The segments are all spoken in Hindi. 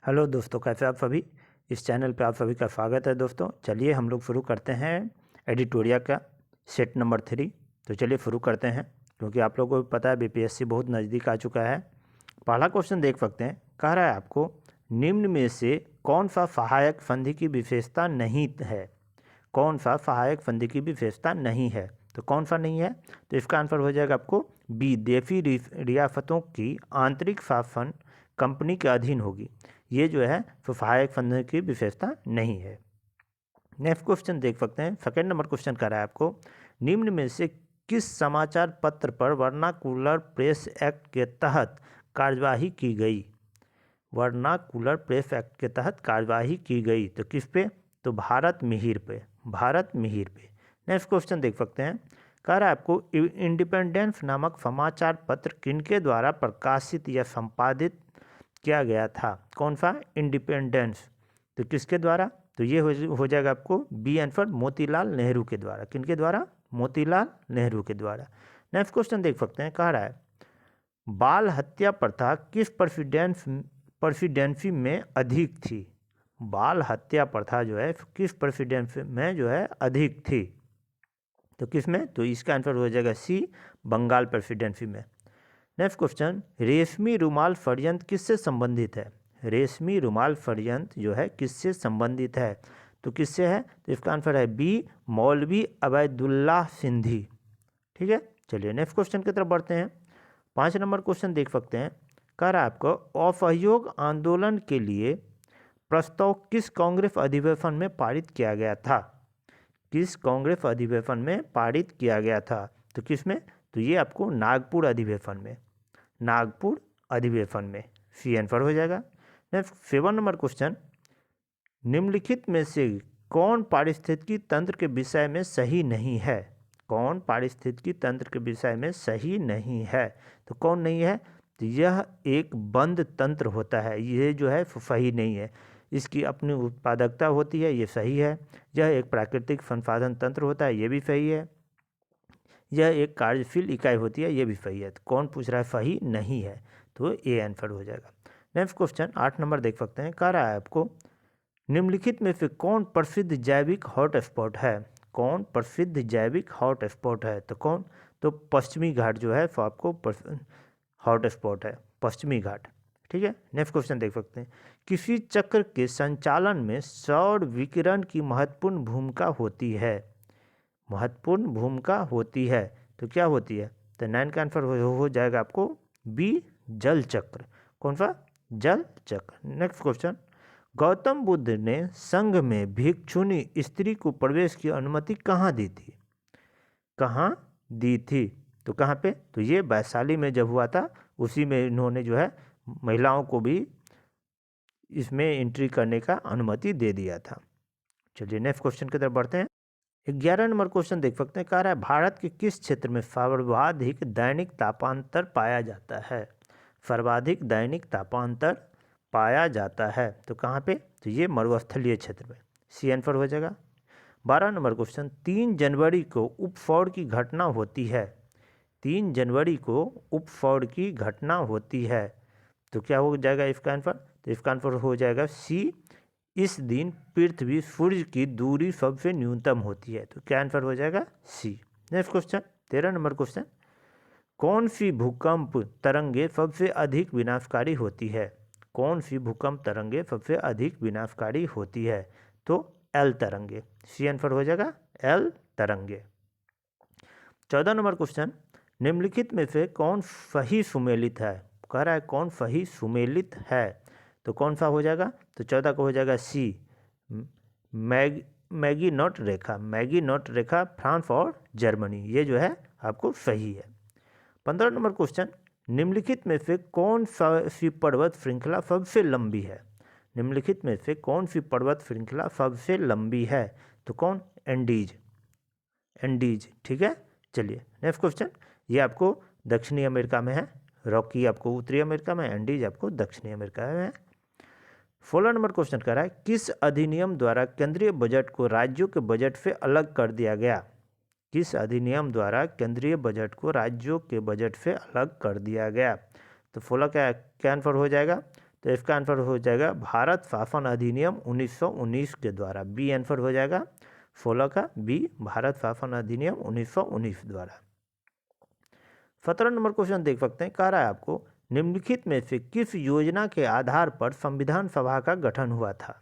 हेलो दोस्तों, कैसे आप सभी। इस चैनल पे आप सभी का स्वागत है दोस्तों। चलिए हम लोग शुरू करते हैं एडिटोरिया का सेट नंबर 3। तो चलिए शुरू करते हैं, क्योंकि आप लोगों को भी पता है बीपीएससी बहुत नज़दीक आ चुका है। पहला क्वेश्चन देख सकते हैं। कह रहा है आपको निम्न में से कौन सा सहायक संधि की विशेषता नहीं है। कौन सा सहायक संधि की विशेषता नहीं है, तो कौन सा नहीं है। तो इसका आंसर हो जाएगा आपको बी, देशी रियासतों की आंतरिक शासन कंपनी के अधीन होगी। ये जो है तो सहायक संधि की विशेषता नहीं है। नेक्स्ट क्वेश्चन देख सकते हैं। सेकेंड नंबर क्वेश्चन कर रहा है आपको निम्न में से किस समाचार पत्र पर वर्नाकुलर प्रेस एक्ट के तहत कार्यवाही की गई। वर्नाकुलर प्रेस एक्ट के तहत कार्यवाही की गई तो किस पे, तो भारत मिहिर पे। भारत मिहिर पे। नेक्स्ट क्वेश्चन देख सकते हैं। कह रहा है आपको इंडिपेंडेंस नामक समाचार पत्र किनके द्वारा प्रकाशित या संपादित किया गया था। कौन सा, इंडिपेंडेंस। तो किसके द्वारा, तो ये हो जाएगा आपको बी आंसर, मोतीलाल नेहरू के द्वारा। किनके द्वारा, मोतीलाल नेहरू के द्वारा। नेक्स्ट क्वेश्चन देख सकते हैं। कह रहा है बाल हत्या प्रथा किस प्रेसिडेंसी में अधिक थी। बाल हत्या प्रथा जो है किस प्रेसिडेंसी में जो है अधिक थी, तो किस में, तो इसका आंसर हो जाएगा सी, बंगाल प्रेसिडेंसी में। नेक्स्ट क्वेश्चन, रेशमी रुमाल षड्यंत्र किससे संबंधित है। रेशमी रुमाल षड्यंत्र जो है किससे संबंधित है, तो किससे है, तो इसका आंसर है बी, मौलवी अबैदुल्लाह सिंधी। ठीक है। चलिए नेक्स्ट क्वेश्चन की तरफ बढ़ते हैं। 5 नंबर क्वेश्चन देख सकते हैं। कह रहा है आपको असहयोग आंदोलन के लिए प्रस्ताव किस कांग्रेस अधिवेशन में पारित किया गया था। किस कांग्रेस अधिवेशन में पारित किया गया था, तो किस में, तो ये आपको नागपुर अधिवेशन में। नागपुर अधिवेशन में सी आंसर हो जाएगा। नेक्स्ट 7 नंबर क्वेश्चन, निम्नलिखित में से कौन पारिस्थितिकी तंत्र के विषय में सही नहीं है। कौन पारिस्थितिकी तंत्र के विषय में सही नहीं है, तो कौन नहीं है, तो यह एक बंद तंत्र होता है। ये जो है सही नहीं है। इसकी अपनी उत्पादकता होती है, ये सही है। यह एक प्राकृतिक संसाधन तंत्र होता है, ये भी सही है। यह एक कार्यशील इकाई होती है, ये भी सही है। तो कौन पूछ रहा है, सही नहीं है, तो ए आंसर हो जाएगा। नेक्स्ट क्वेश्चन 8 नंबर देख सकते हैं। कह रहा है आपको निम्नलिखित में से कौन प्रसिद्ध जैविक हॉटस्पॉट है। कौन प्रसिद्ध जैविक हॉटस्पॉट है, तो कौन, तो पश्चिमी घाट जो है वो आपको हॉटस्पॉट है, पश्चिमी घाट। ठीक है। नेक्स्ट क्वेश्चन देख सकते हैं। किसी चक्र के संचालन में सौर विकिरण की महत्वपूर्ण भूमिका होती है। महत्वपूर्ण भूमिका होती है, तो क्या होती है, तो 9 का आंसर हो जाएगा आपको बी, जल चक्र। कौन सा, जल चक्र। नेक्स्ट क्वेश्चन, गौतम बुद्ध ने संघ में भिक्षुणी स्त्री को प्रवेश की अनुमति कहाँ दी थी। कहाँ दी थी, तो कहाँ पे, तो ये वैशाली में जब हुआ था, उसी में इन्होंने जो है महिलाओं को भी इसमें एंट्री करने का अनुमति दे दिया था। चलिए नेक्स्ट क्वेश्चन की तरफ बढ़ते हैं। 11 नंबर क्वेश्चन देख सकते हैं। कह रहा है भारत के किस क्षेत्र में सर्वाधिक दैनिक तापांतर पाया जाता है। सर्वाधिक दैनिक तापांतर पाया जाता है, तो कहाँ पे, तो ये मरुस्थलीय क्षेत्र में। सी आंसर हो जाएगा। 12 नंबर क्वेश्चन, 3 जनवरी को उपफौड़ की घटना होती है। 3 जनवरी को उपफौड़ की घटना होती है, तो क्या हो जाएगा इसका आंसर, तो इसका आंसर हो जाएगा सी, इस दिन पृथ्वी सूर्य की दूरी सबसे न्यूनतम होती है, तो क्या आंसर हो जाएगा सी। नेक्स्ट क्वेश्चन 13 नंबर क्वेश्चन, कौन सी भूकंप तरंगे सबसे अधिक विनाशकारी होती है। कौन सी भूकंप तरंगे सबसे अधिक विनाशकारी होती है, तो एल तरंगे। सी आंसर हो जाएगा एल तरंगे। 14 नंबर क्वेश्चन, निम्नलिखित में से कौन सही सुमेलित है। कह रहा है कौन सही सुमेलित है, तो कौन सा हो जाएगा, तो 14 का हो जाएगा सी, मैगीनॉट रेखा। मैगीनॉट रेखा फ्रांस और जर्मनी, ये जो है आपको सही है। 15 नंबर क्वेश्चन, निम्नलिखित में से कौन सी पर्वत श्रृंखला सबसे लंबी है। निम्नलिखित में से कौन सी पर्वत श्रृंखला सबसे लंबी है, तो कौन, एंडीज। एंडीज। ठीक है। चलिए नेक्स्ट क्वेश्चन, ये आपको दक्षिणी अमेरिका में है। रॉकी आपको उत्तरी अमेरिका में, एंडीज आपको दक्षिणी अमेरिका में है। 16 नंबर क्वेश्चन कर रहा है किस अधिनियम द्वारा केंद्रीय बजट को राज्यों के बजट से अलग कर दिया गया। किस अधिनियम द्वारा केंद्रीय बजट को राज्यों के बजट से अलग कर दिया गया, तो 16 क्या आंसर हो जाएगा, तो इसका आंसर हो जाएगा भारत शासन अधिनियम 1919 के द्वारा। बी आंसर हो जाएगा 16 का बी, भारत शासन अधिनियम 1919 द्वारा। 17 नंबर क्वेश्चन देख सकते हैं, कह रहा है आपको निम्नलिखित में से किस योजना के आधार पर संविधान सभा का गठन हुआ था।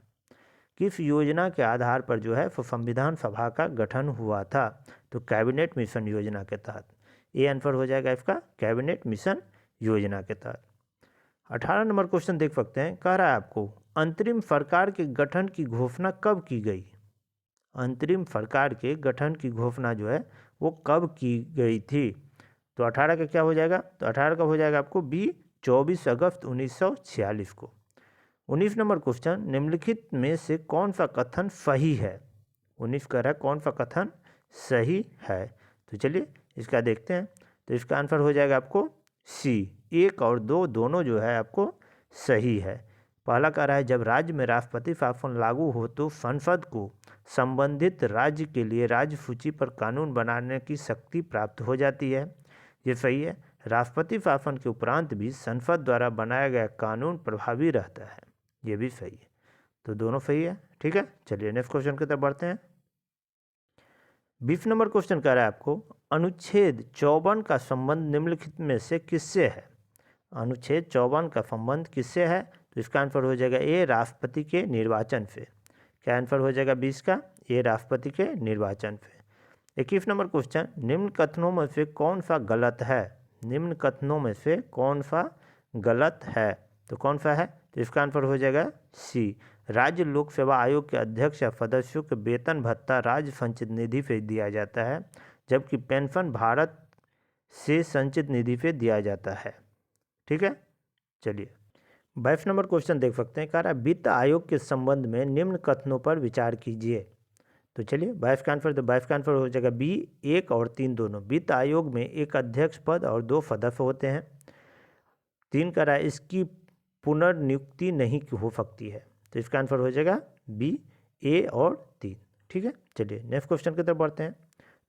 किस योजना के आधार पर जो है वो संविधान सभा का गठन हुआ था। तो कैबिनेट मिशन योजना के तहत। ये आंसर हो जाएगा इसका कैबिनेट मिशन योजना के तहत। 18 नंबर क्वेश्चन देख सकते हैं, कह रहा है आपको अंतरिम सरकार के गठन की घोषणा कब की गई। अंतरिम सरकार के गठन की घोषणा जो है वो कब की गई थी। तो 18 का क्या हो जाएगा, तो 18 का हो जाएगा आपको बी 24 अगस्त 1946 को। 19 नंबर क्वेश्चन, निम्नलिखित में से कौन सा कथन सही है। 19 कह रहा है कौन सा कथन सही है। तो चलिए इसका देखते हैं। तो इसका आंसर हो जाएगा आपको सी, 1 और 2 दोनों जो है आपको सही है। पहला कह रहा है जब राज्य में राष्ट्रपति शासन लागू हो तो संसद को संबंधित राज्य के लिए राज्य सूची पर कानून बनाने की शक्ति प्राप्त हो जाती है। ये सही है। राष्ट्रपति शासन के उपरांत भी संसद द्वारा बनाया गया कानून प्रभावी रहता है। ये भी सही है। तो दोनों सही है। ठीक है, चलिए नेक्स्ट क्वेश्चन की तरफ बढ़ते हैं। 20 नंबर क्वेश्चन कह रहा है आपको अनुच्छेद 54 का संबंध निम्नलिखित में से किससे है। अनुच्छेद 54 का संबंध किससे है। तो इसका आंसर हो जाएगा ए राष्ट्रपति के निर्वाचन से। क्या आंसर हो जाएगा 20 का ए राष्ट्रपति के निर्वाचन से। 21 नंबर क्वेश्चन, निम्न कथनों में से कौन सा गलत है। निम्न कथनों में से कौन सा गलत है। तो कौन सा है, तो इसका आंसर हो जाएगा सी, राज्य लोक सेवा आयोग के अध्यक्ष या सदस्यों के वेतन भत्ता राज्य संचित निधि से दिया जाता है, जबकि पेंशन भारत से संचित निधि से दिया जाता है। ठीक है, चलिए 22 नंबर क्वेश्चन देख सकते हैं, कह रहा है वित्त आयोग के संबंध में निम्न कथनों पर विचार कीजिए। तो चलिए 22 का आंसर, तो 22 का आंसर हो जाएगा बी, 1 और 3 दोनों। वित्त आयोग में एक अध्यक्ष पद और 2 सदस्य होते हैं। 3 कह रहा है इसकी पुनर्नियुक्ति नहीं हो सकती है। तो इसका आंसर हो जाएगा बी, ए और 3। ठीक है, चलिए नेक्स्ट क्वेश्चन की तरफ बढ़ते हैं।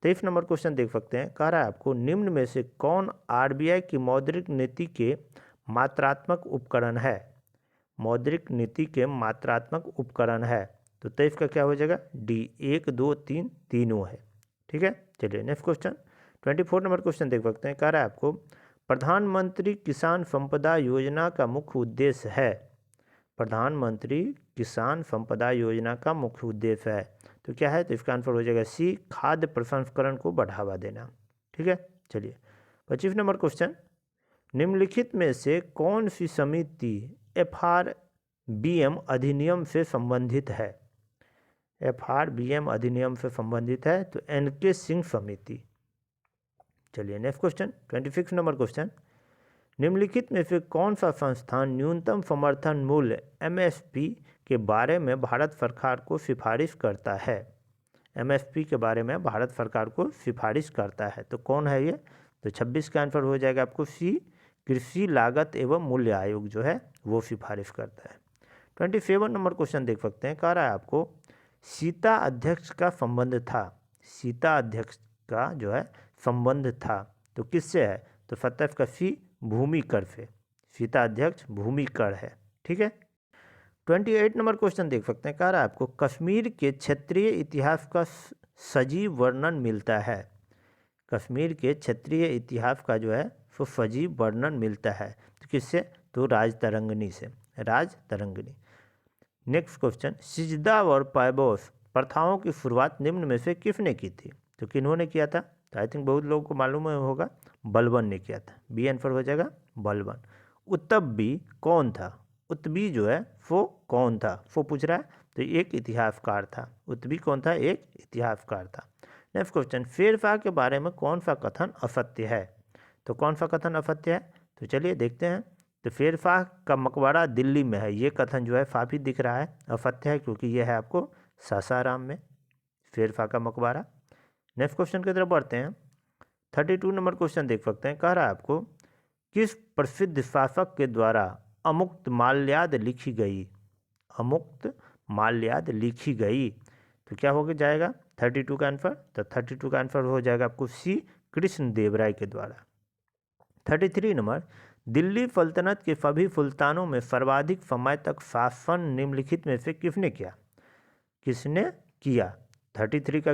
23 नंबर क्वेश्चन देख सकते हैं, कह रहा है आपको निम्न में से कौन आरबीआई की मौद्रिक नीति के मात्रात्मक उपकरण है। मौद्रिक नीति के मात्रात्मक उपकरण है। तो 23 का क्या हो जाएगा डी, 1 2 3 तीनों है। ठीक है, चलिए नेक्स्ट क्वेश्चन 24 नंबर क्वेश्चन देख सकते हैं, कह रहा है आपको प्रधानमंत्री किसान संपदा योजना का मुख्य उद्देश्य है। प्रधानमंत्री किसान संपदा योजना का मुख्य उद्देश्य है। तो क्या है, तो इसका आंसर हो जाएगा सी, खाद्य प्रसंस्करण को बढ़ावा देना। ठीक है, चलिए 25 नंबर क्वेश्चन, निम्नलिखित में से कौन सी समिति FRBM अधिनियम से संबंधित है। FRBM अधिनियम से संबंधित है, तो NK सिंह समिति। चलिए नेक्स्ट क्वेश्चन 26 नंबर क्वेश्चन, निम्नलिखित में से कौन सा संस्थान न्यूनतम समर्थन मूल्य MSP के बारे में भारत सरकार को सिफारिश करता है। MSP के बारे में भारत सरकार को सिफारिश करता है। तो कौन है ये, तो 26 का आंसर हो जाएगा आपको सी, कृषि लागत एवं मूल्य आयोग जो है वो सिफारिश करता है। 27 नंबर क्वेश्चन देख सकते हैं, कह रहा है आपको सीता अध्यक्ष का संबंध था। सीता अध्यक्ष का जो है संबंध था, तो किससे है, तो 27 का सी, भूमि कर से। सीता अध्यक्ष भूमि कर है। ठीक है, 28 नंबर क्वेश्चन देख सकते हैं, कह रहा है आपको कश्मीर के क्षेत्रीय इतिहास का सजीव वर्णन मिलता है। कश्मीर के क्षेत्रीय इतिहास का जो है वो सजीव वर्णन मिलता है। तो किससे, तो राजतरंगिणी से। राजतरंगिणी। नेक्स्ट क्वेश्चन, सिजदा और पैबोस प्रथाओं की शुरुआत निम्न में से किसने की थी। तो किन्होंने किया था, तो आई थिंक बहुत लोगों को मालूम होगा, बलबन ने किया था। बी आंसर हो जाएगा बलबन। उत्तबी कौन था। उत्तबी जो है वो कौन था, वो पूछ रहा है। तो एक इतिहासकार था। उत्तबी कौन था, एक इतिहासकार था। नेक्स्ट क्वेश्चन, शेरशाह के बारे में कौन सा कथन असत्य है। तो कौन सा कथन असत्य है, तो चलिए देखते हैं। तो शेरशाह का मकबरा दिल्ली में है, ये कथन जो है काफ़ी दिख रहा है असत्य है, क्योंकि यह है आपको सासाराम में शेरशाह का मकबरा। नेक्स्ट क्वेश्चन की तरफ बढ़ते हैं। 32 नंबर क्वेश्चन देख सकते हैं, कह रहा है आपको किस प्रसिद्ध शासक के द्वारा अमुक्त माल्याद लिखी गई। अमुक्त माल्याद लिखी गई। तो क्या हो जाएगा 32 का आंसर, तो 32 का आंसर हो जाएगा आपको सी, कृष्ण देव राय के द्वारा। 33 नंबर, दिल्ली सल्तनत के सभी सुल्तानों में सर्वाधिक समय तक शासन निम्नलिखित में से किसने किया? किसने किया? 33 का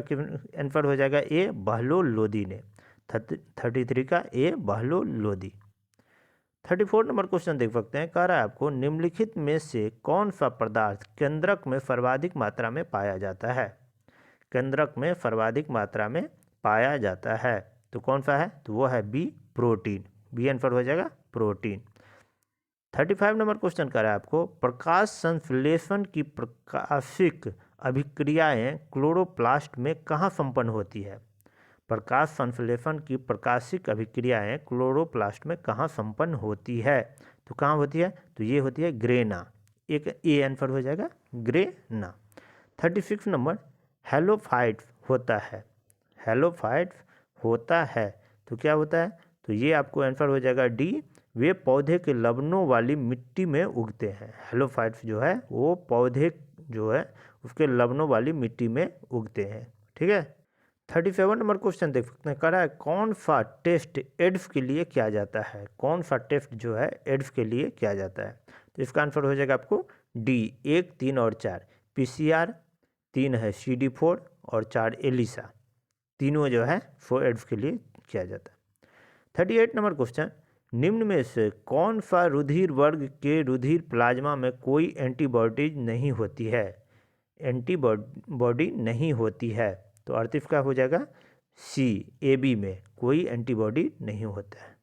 आंसर हो जाएगा ए बहलोल लोदी ने। 33 का ए बहलोल लोदी। 34 नंबर क्वेश्चन देख सकते हैं, कह रहा है आपको निम्नलिखित में से कौन सा पदार्थ केंद्रक में सर्वाधिक मात्रा में पाया जाता है? केंद्रक में सर्वाधिक मात्रा में पाया जाता है तो कौन सा है? तो वो है बी प्रोटीन। बी आंसर हो जाएगा प्रोटीन। 35 नंबर क्वेश्चन कर रहा है आपको प्रकाश संश्लेषण की प्रकाशिक अभिक्रियाएं क्लोरोप्लास्ट में कहाँ संपन्न होती है? प्रकाश संश्लेषण की प्रकाशिक अभिक्रियाएं क्लोरोप्लास्ट में कहाँ संपन्न होती है? तो कहाँ होती है? तो ये होती है ग्रेना। एक ए आंसर हो जाएगा ग्रेना। 36 नंबर हेलोफाइट होता है। हेलोफाइट होता है तो क्या होता है? तो ये आपको आंसर हो जाएगा डी, वे पौधे के लवणों वाली मिट्टी में उगते हैं। हेलोफाइट्स जो है वो पौधे जो है उसके लवणों वाली मिट्टी में उगते हैं। ठीक है। 37 नंबर क्वेश्चन देख सकते हैं, कह रहा है कौन सा टेस्ट एड्स के लिए किया जाता है? कौन सा टेस्ट जो है एड्स के लिए किया जाता है? तो इसका आंसर हो जाएगा आपको डी 1, 3 और 4। PCR, 3 है CD4 और 4 एलिसा। तीनों जो है वो एड्स के लिए किया जाता है। 38 नंबर क्वेश्चन, निम्न में से कौन सा रुधिर वर्ग के रुधिर प्लाज्मा में कोई एंटीबॉडीज नहीं होती है? एंटीबॉडी नहीं होती है तो 38 का हो जाएगा सी AB में कोई एंटीबॉडी नहीं होता है।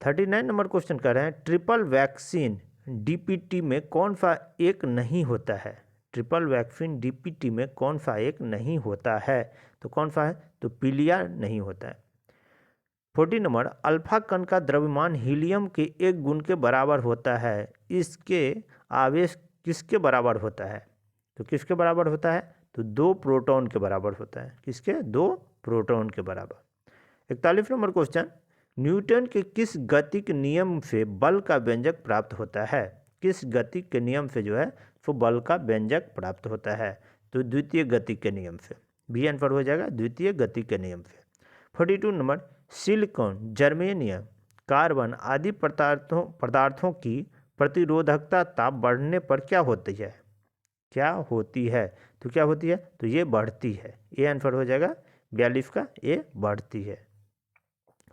39 नंबर क्वेश्चन कर रहे हैं ट्रिपल वैक्सीन DPT में कौन सा एक नहीं होता है? ट्रिपल वैक्सीन DPT में कौन सा एक नहीं होता है? तो कौन सा है? तो पीलिया नहीं होता है। 40 नंबर अल्फा कण का द्रव्यमान हीलियम के 1 गुण के बराबर होता है, इसके आवेश किसके बराबर होता है? तो किसके बराबर होता है? तो 2 प्रोटॉन के बराबर होता है। किसके? 2 प्रोटॉन के बराबर। 41 नंबर क्वेश्चन, न्यूटन के किस गतिक नियम से बल का व्यंजक प्राप्त होता है? किस गतिक के नियम से जो है वो बल का व्यंजक प्राप्त होता है? तो द्वितीय गति के नियम से। बी आंसर हो जाएगा द्वितीय गति के नियम से। 42 नंबर सिलिकॉन, जर्मेनियम, कार्बन आदि पदार्थों की प्रतिरोधकता बढ़ने पर क्या होती है? क्या होती है? तो क्या होती है? तो ये बढ़ती है। ए आंसर हो जाएगा 42 का ए बढ़ती है।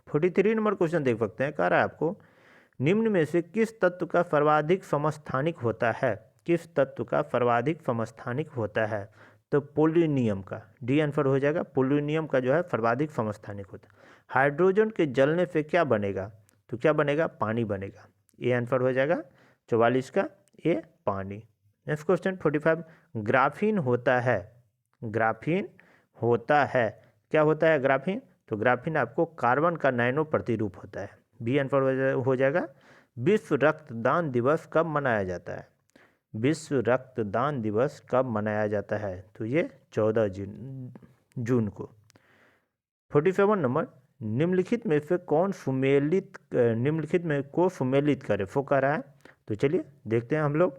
43 नंबर क्वेश्चन देख सकते हैं, कह रहा है आपको निम्न में से किस तत्व का सर्वाधिक समस्थानिक होता है? किस तत्व का सर्वाधिक समस्थानिक होता है? तो पोलोनियम का। डी आंसर हो जाएगा पोलोनियम का जो है सर्वाधिक समस्थानिक होता है। हाइड्रोजन के जलने से क्या बनेगा? तो क्या बनेगा? पानी बनेगा। ए आंसर हो जाएगा 44 का ए पानी। नेक्स्ट क्वेश्चन 45 ग्राफीन होता है। ग्राफीन होता है, क्या होता है ग्राफीन? तो ग्राफीन आपको कार्बन का नैनो प्रतिरूप होता है। बी आंसर हो जाएगा विश्व रक्तदान दिवस कब मनाया जाता है? विश्व रक्तदान दिवस कब मनाया जाता है? तो ये 14 जून को। 47 नंबर निम्नलिखित में से कौन सुमेलित निम्नलिखित में को सुमेलित करे वो कह रहा है। तो चलिए देखते हैं हम लोग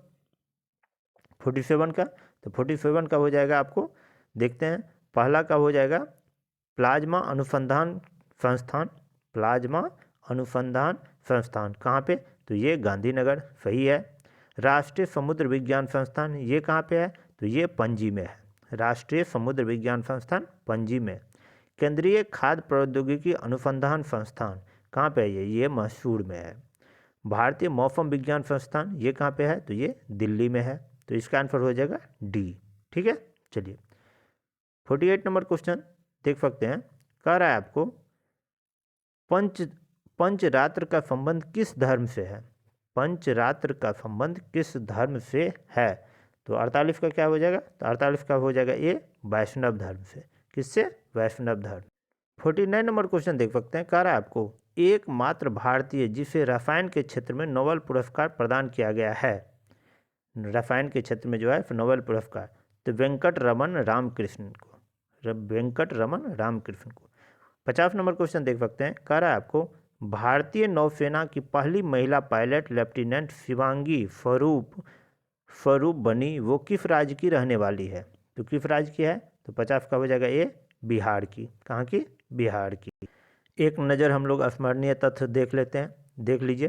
47 का। तो 47 का हो जाएगा आपको देखते हैं, पहला का हो जाएगा प्लाज्मा अनुसंधान संस्थान। प्लाज्मा अनुसंधान संस्थान कहाँ पे? तो ये गांधीनगर, सही है। राष्ट्रीय समुद्र विज्ञान संस्थान ये कहाँ पे है? तो ये पणजी में है। राष्ट्रीय समुद्र विज्ञान संस्थान पणजी में। केंद्रीय खाद्य प्रौद्योगिकी अनुसंधान संस्थान कहाँ पे है? ये मैसूर में है। भारतीय मौसम विज्ञान संस्थान ये कहाँ पे है? तो ये दिल्ली में है। तो इसका आंसर हो जाएगा डी। ठीक है। चलिए 48 नंबर क्वेश्चन देख सकते हैं, कह रहा है आपको पंचरात्र का संबंध किस धर्म से है? पंचरात्र का संबंध किस धर्म से है? तो 48 का क्या हो जाएगा? तो 48 का हो जाएगा ये वैष्णव धर्म से। किससे? वैष्णव धर्म। 49 नंबर क्वेश्चन देख सकते हैं, कह रहा है आपको एकमात्र भारतीय जिसे रसायन के क्षेत्र में नोबेल पुरस्कार प्रदान किया गया है। रसायन के क्षेत्र में जो है नोबेल पुरस्कार, तो वेंकट रमन रामकृष्णन को। वेंकट रमन रामकृष्णन को। 50 नंबर क्वेश्चन देख सकते हैं, कह रहा है आपको भारतीय नौसेना की पहली महिला पायलट लेफ्टिनेंट शिवांगी स्वरूप बनी, वो किस राज्य की रहने वाली है? तो किस राज्य की है? तो 50 का हो जाएगा ये बिहार की। कहाँ की? बिहार की। एक नज़र हम लोग स्मरणीय तथ्य देख लेते हैं, देख लीजिए।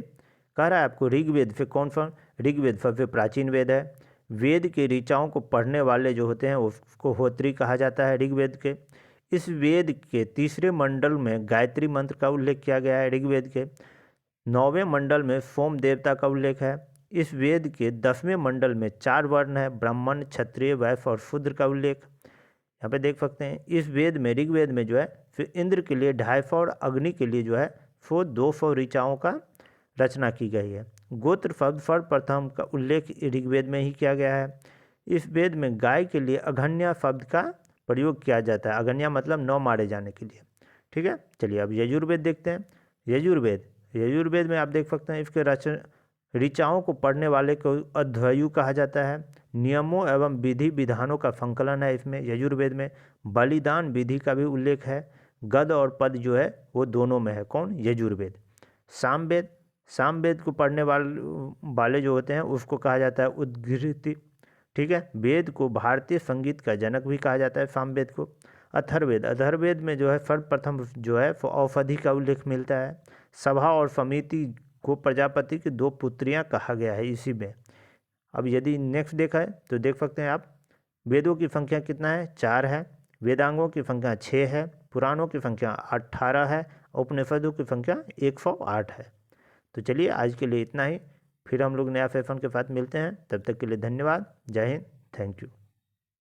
कह रहा है आपको ऋग्वेद, फिर कौन सा ऋग्वेद, सबसे प्राचीन वेद है। वेद के ऋचाओं को पढ़ने वाले जो होते हैं उसको होत्री कहा जाता है ऋग्वेद के। इस वेद के तीसरे मंडल में गायत्री मंत्र का उल्लेख किया गया है। ऋग्वेद के 9वें मंडल में सोम देवता का उल्लेख है। इस वेद के 10वें मंडल में 4 वर्ण है, ब्राह्मण, क्षत्रिय, वैश्य और शूद्र का उल्लेख यहाँ पे देख सकते हैं। इस वेद में ऋग्वेद में जो है फिर इंद्र के लिए 250 और अग्नि के लिए जो है 200 ऋचाओं का रचना की गई है। गोत्र शब्द सर्वप्रथम का उल्लेख ऋग्वेद में ही किया गया है। इस वेद में गाय के लिए अघन्या शब्द का प्रयोग किया जाता है। अघन्या मतलब 9 मारे जाने के लिए, ठीक है। चलिए अब यजुर्वेद देखते हैं। यजुर्वेद में आप देख सकते हैं इसके ऋचाओं को पढ़ने वाले को अध्वर्यु कहा जाता है। नियमों एवं विधि विधानों का संकलन है इसमें। यजुर्वेद में बलिदान विधि का भी उल्लेख है। गद और पद जो है वो दोनों में है, कौन, यजुर्वेद। सामवेद को पढ़ने वाले जो होते हैं उसको कहा जाता है उद्गीथि, ठीक है। वेद को भारतीय संगीत का जनक भी कहा जाता है सामवेद को। अथर्ववेद में जो है सर्वप्रथम जो है औषधि का उल्लेख मिलता है। सभा और समिति को प्रजापति की 2 पुत्रियां कहा गया है इसी में। अब यदि नेक्स्ट देखा है तो देख सकते हैं आप, वेदों की संख्या कितना है, 4 है। वेदांगों की संख्या 6 है। पुराणों की संख्या 18 है। उपनिषदों की संख्या 108 है। तो चलिए आज के लिए इतना ही, फिर हम लोग नया सेशन के साथ मिलते हैं। तब तक के लिए धन्यवाद। जय हिंद, थैंक यू।